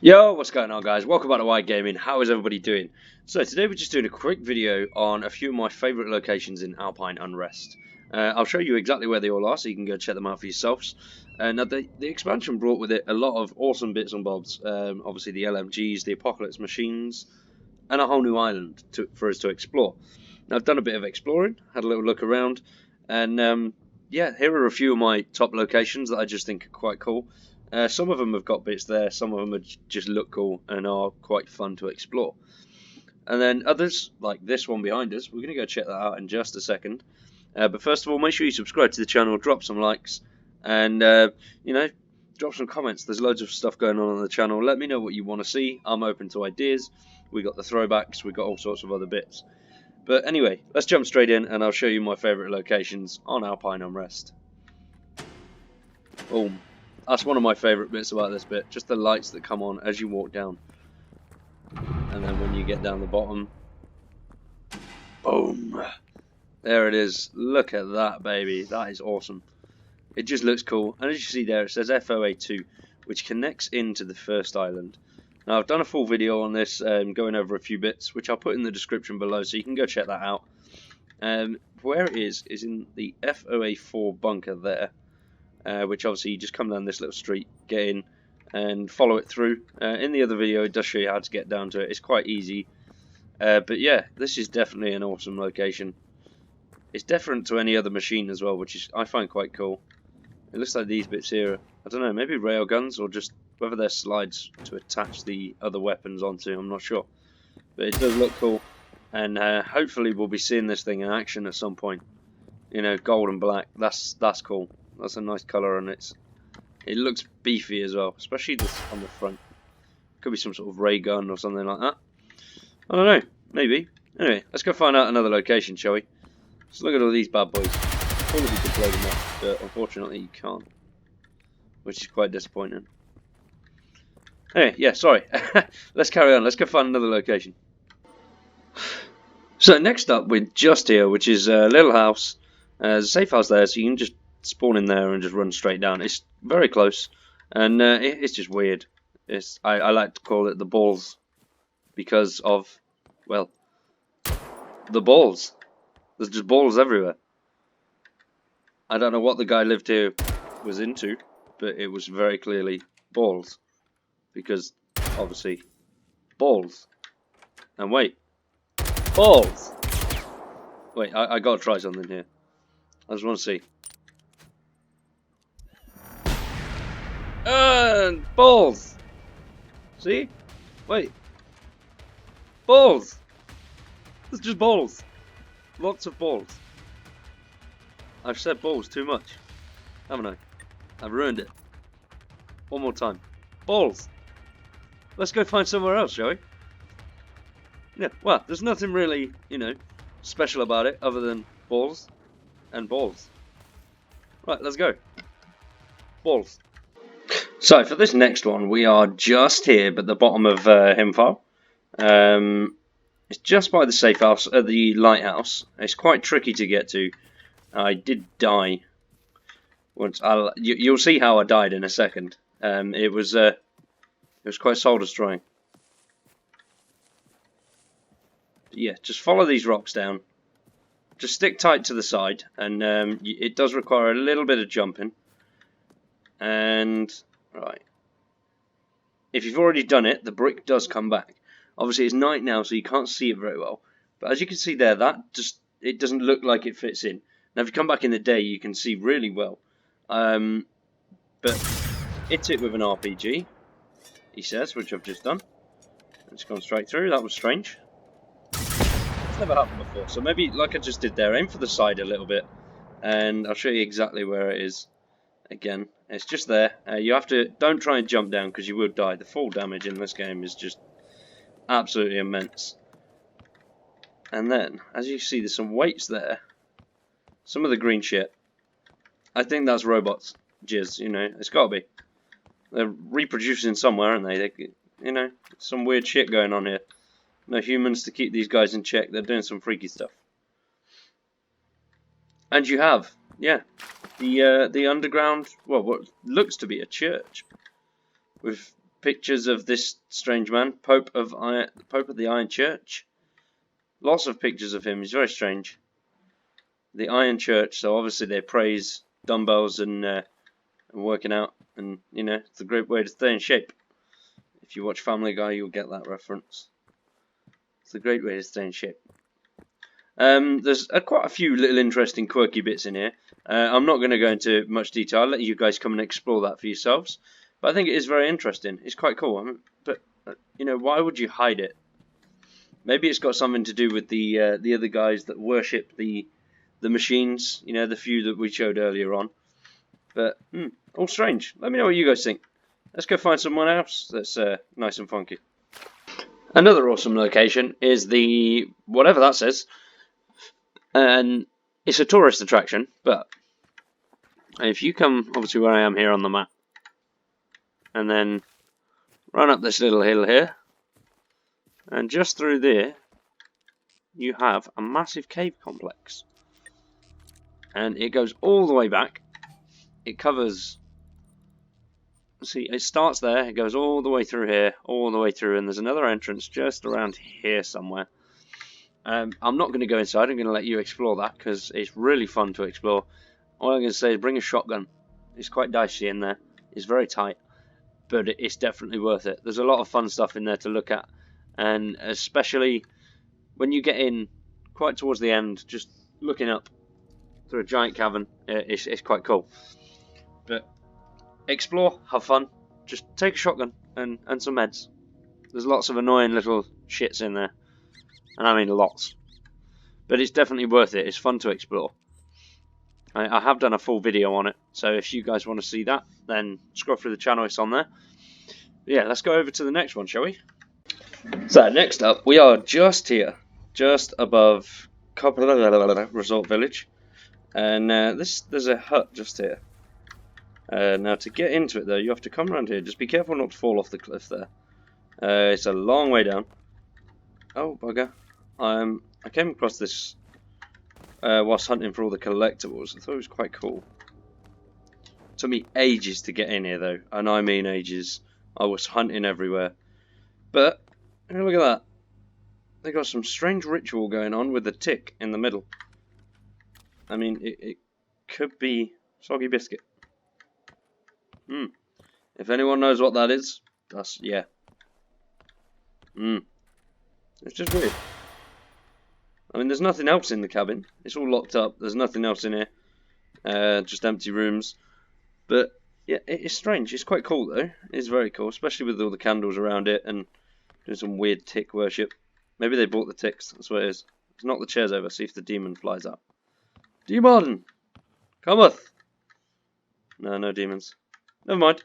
Yo, what's going on, guys? Welcome back to Wide Gaming. How is everybody doing? So today we're just doing a quick video on a few of my favourite locations in Alpine Unrest. I'll show you exactly where they all are so you can go check them out for yourselves. Now the expansion brought with it a lot of awesome bits and bobs. Obviously the LMGs, the Apocalypse machines, and a whole new island for us to explore. Now I've done a bit of exploring, had a little look around, and yeah, here are a few of my top locations that I just think are quite cool. Some of them have got bits there, some of them just look cool and are quite fun to explore. And then others, like this one behind us, we're going to go check that out in just a second. But first of all, make sure you subscribe to the channel, drop some likes, and drop some comments. There's loads of stuff going on the channel. Let me know what you want to see. I'm open to ideas. We got the throwbacks, we got all sorts of other bits. But anyway, let's jump straight in and I'll show you my favourite locations on Alpine Unrest. Boom. That's one of my favourite bits about this bit, just the lights that come on as you walk down. And then when you get down the bottom, boom! There it is. Look at that, baby. That is awesome. It just looks cool. And as you see there, it says FOA2, which connects into the first island. Now, I've done a full video on this, going over a few bits, which I'll put in the description below, so you can go check that out. Where it is in the FOA4 bunker there. Which obviously you just come down this little street, get in, and follow it through. In the other video it does show you how to get down to it. It's quite easy. But yeah, this is definitely an awesome location. It's different to any other machine as well, which I find quite cool. It looks like these bits here, I don't know, maybe rail guns or just whether they're slides to attach the other weapons onto, I'm not sure. But it does look cool, and hopefully we'll be seeing this thing in action at some point. You know, gold and black, that's cool. That's a nice colour, and it looks beefy as well, especially this on the front. Could be some sort of ray gun or something like that. I don't know, maybe. Anyway, let's go find out another location, shall we? Let's look at all these bad boys. All of you could blow them up, but unfortunately you can't, which is quite disappointing. Anyway, yeah, sorry. Let's carry on. Let's go find another location. So next up, we're just here, which is a little house. There's a safe house there, so you can just spawn in there and just run straight down. It's very close, and it's just weird. I like to call it the balls because of, well, the balls. There's just balls everywhere. I don't know what the guy lived here was into, but it was very clearly balls, because obviously balls. And wait, balls. Wait, I gotta try something here. I just want to see. Balls! See? Wait. Balls! It's just balls. Lots of balls. I've said balls too much, haven't I? I've ruined it. One more time. Balls! Let's go find somewhere else, shall we? Yeah, well, there's nothing really, special about it other than balls and balls. Right, let's go. Balls. So for this next one, we are just here, at the bottom of Himfjall. It's just by the safe house, the lighthouse. It's quite tricky to get to. I did die once. You'll see how I died in a second. It was quite soul destroying. But yeah, just follow these rocks down. Just stick tight to the side, and it does require a little bit of jumping. And right, if you've already done it, the brick does come back. Obviously it's night now, so you can't see it very well, but as you can see there, it doesn't look like it fits in. Now if you come back in the day, you can see really well. But hit it with an RPG, he says, which I've just done. It's gone straight through. That was strange. It's never happened before, so maybe like I just did there, aim for the side a little bit, and I'll show you exactly where it is. Again, it's just there. You have to, don't try and jump down because you will die. The fall damage in this game is just absolutely immense. And then, as you see, there's some weights there. Some of the green shit. I think that's robots jizz, it's got to be. They're reproducing somewhere, aren't they? Some weird shit going on here. No humans to keep these guys in check. They're doing some freaky stuff. And you have, yeah, the underground, well, what looks to be a church with pictures of this strange man, Pope of the Iron Church. Lots of pictures of him. He's very strange. The Iron Church. So obviously they praise dumbbells and working out, and you know, it's a great way to stay in shape. If you watch Family Guy, you'll get that reference. It's a great way to stay in shape. There's quite a few little interesting quirky bits in here. I'm not going to go into much detail. I'll let you guys come and explore that for yourselves. But I think it is very interesting. It's quite cool. I mean, but you know, why would you hide it? Maybe it's got something to do with the other guys that worship the machines. You know, the few that we showed earlier on. But all strange. Let me know what you guys think. Let's go find someone else that's nice and funky. Another awesome location is the whatever that says. And it's a tourist attraction, but if you come obviously where I am here on the map, and then run up this little hill here, and just through there you have a massive cave complex, and it goes all the way back. It covers, see, it starts there, it goes all the way through here, all the way through, and there's another entrance just around here somewhere. I'm not going to go inside. I'm going to let you explore that because it's really fun to explore. All I'm going to say is bring a shotgun. It's quite dicey in there. It's very tight, but it's definitely worth it. There's a lot of fun stuff in there to look at, and especially when you get in quite towards the end, just looking up through a giant cavern, it's quite cool. But explore, have fun, just take a shotgun and some meds. There's lots of annoying little shits in there. And I mean lots. But it's definitely worth it. It's fun to explore. I have done a full video on it. So if you guys want to see that, then scroll through the channel. It's on there. But yeah, let's go over to the next one, shall we? So next up, we are just here. Just above Resort Village. And there's a hut just here. Now to get into it though, you have to come around here. Just be careful not to fall off the cliff there. It's a long way down. Oh, bugger. I came across this whilst hunting for all the collectibles. I thought it was quite cool. It took me ages to get in here though, and I mean ages. I was hunting everywhere. But, look at that. They got some strange ritual going on with the tick in the middle. I mean, it could be soggy biscuit. If anyone knows what that is, that's, yeah. It's just weird. I mean, there's nothing else in the cabin. It's all locked up. There's nothing else in here. Just empty rooms. But, yeah, it is strange. It's quite cool, though. It's very cool, especially with all the candles around it and doing some weird tick worship. Maybe they bought the ticks. That's what it is. Let's knock the chairs over. See if the demon flies out. Demon! Cometh! No, no demons. Never mind.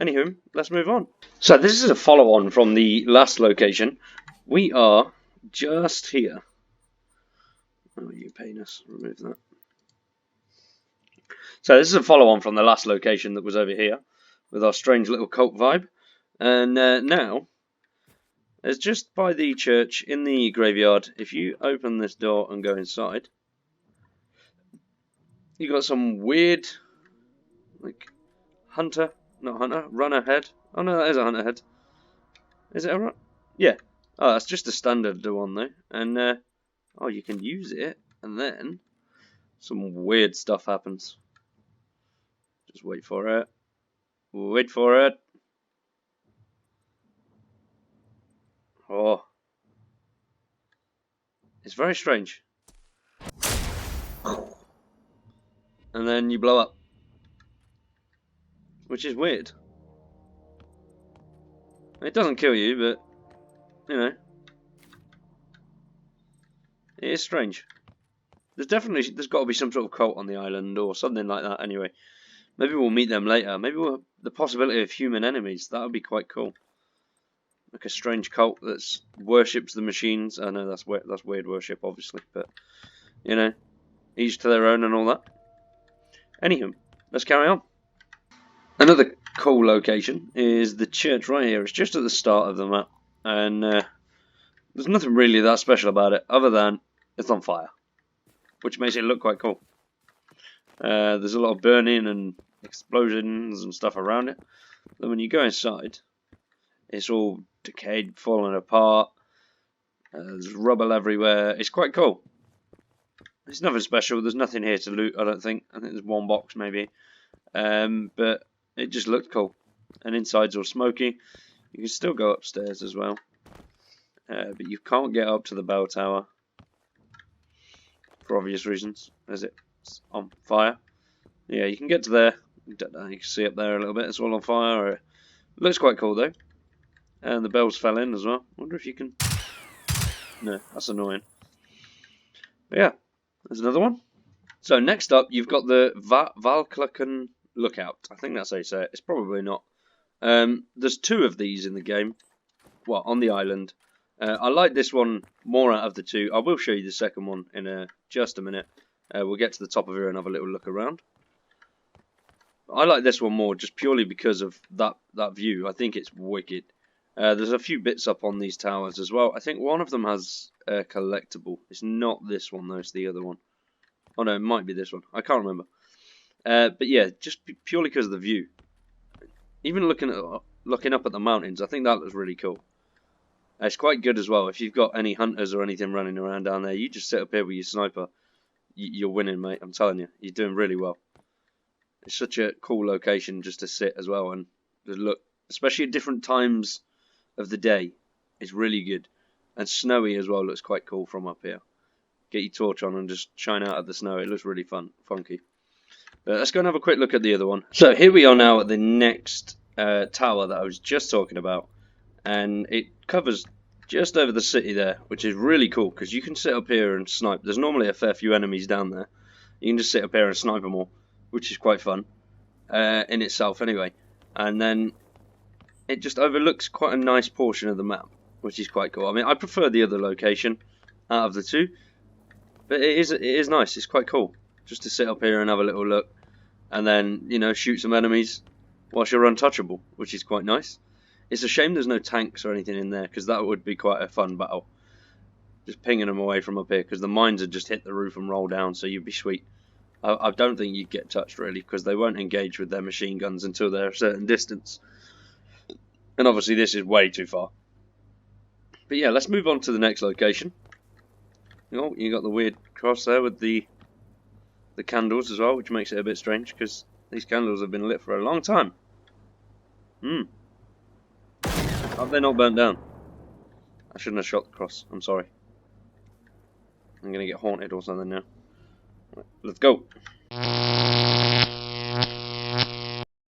Anywho, let's move on. So this is a follow-on from the last location. We are just here. Oh, you penis. Remove that. So this is a follow-on from the last location that was over here with our strange little cult vibe. And now, it's just by the church in the graveyard. If you open this door and go inside, you got some weird, like, hunter. Not hunter, runner head. Oh no, that is a hunter head. Is it a run? Yeah. Oh, that's just a standard one though. And oh, you can use it, and then some weird stuff happens. Just wait for it. Wait for it. Oh, it's very strange. And then you blow up. Which is weird. It doesn't kill you, but, you know, it is strange. There's got to be some sort of cult on the island or something like that anyway. Maybe we'll meet them later. Maybe the possibility of human enemies. That would be quite cool. Like a strange cult that worships the machines. I know that's weird worship, obviously, but, you know, each to their own and all that. Anywho, let's carry on. Another cool location is the church right here. It's just at the start of the map, and there's nothing really that special about it other than it's on fire, which makes it look quite cool. There's a lot of burning and explosions and stuff around it. Then when you go inside, It's all decayed, falling apart. There's rubble everywhere. It's quite cool. It's nothing special. There's nothing here to loot, I don't think. I think there's one box maybe. But it just looked cool. And inside's all smoky. You can still go upstairs as well. But you can't get up to the bell tower. For obvious reasons, as it's on fire. Yeah, you can get to there. You can see up there a little bit. It's all on fire. It looks quite cool though. And the bells fell in as well. I wonder if you can... No, that's annoying. But yeah, there's another one. So next up, you've got the Valklakken Lookout. I think that's how you say it. It's probably not. There's 2 of these in the game. Well, on the island. I like this one more out of the 2. I will show you the second one in just a minute. We'll get to the top of here and have a little look around. I like this one more just purely because of that view. I think it's wicked. There's a few bits up on these towers as well. I think one of them has a collectible. It's not this one though, it's the other one. Oh no, it might be this one. I can't remember. But yeah, just purely because of the view. Even looking up at the mountains, I think that looks really cool. It's quite good as well. If you've got any hunters or anything running around down there, you just sit up here with your sniper. You're winning, mate. I'm telling you. You're doing really well. It's such a cool location just to sit as well. And look, especially at different times of the day, it's really good. And snowy as well looks quite cool from up here. Get your torch on and just shine out at the snow. It looks really funky. But let's go and have a quick look at the other one. So here we are now at the next tower that I was just talking about. And it covers just over the city there, which is really cool because you can sit up here and snipe. There's normally a fair few enemies down there. You can just sit up here and snipe them all, which is quite fun in itself anyway. And then it just overlooks quite a nice portion of the map, which is quite cool. I mean, I prefer the other location out of the 2, but it is nice. It's quite cool just to sit up here and have a little look, and then, you know, shoot some enemies whilst you're untouchable, which is quite nice. It's a shame there's no tanks or anything in there, because that would be quite a fun battle. Just pinging them away from up here, because the mines would just hit the roof and roll down, so you'd be sweet. I don't think you'd get touched, really, because they won't engage with their machine guns until they're a certain distance. And obviously this is way too far. But yeah, let's move on to the next location. Oh, you got the weird cross there with the candles as well, which makes it a bit strange, because these candles have been lit for a long time. Have they not burnt down? I shouldn't have shot the cross. I'm sorry. I'm going to get haunted or something now. Right, let's go.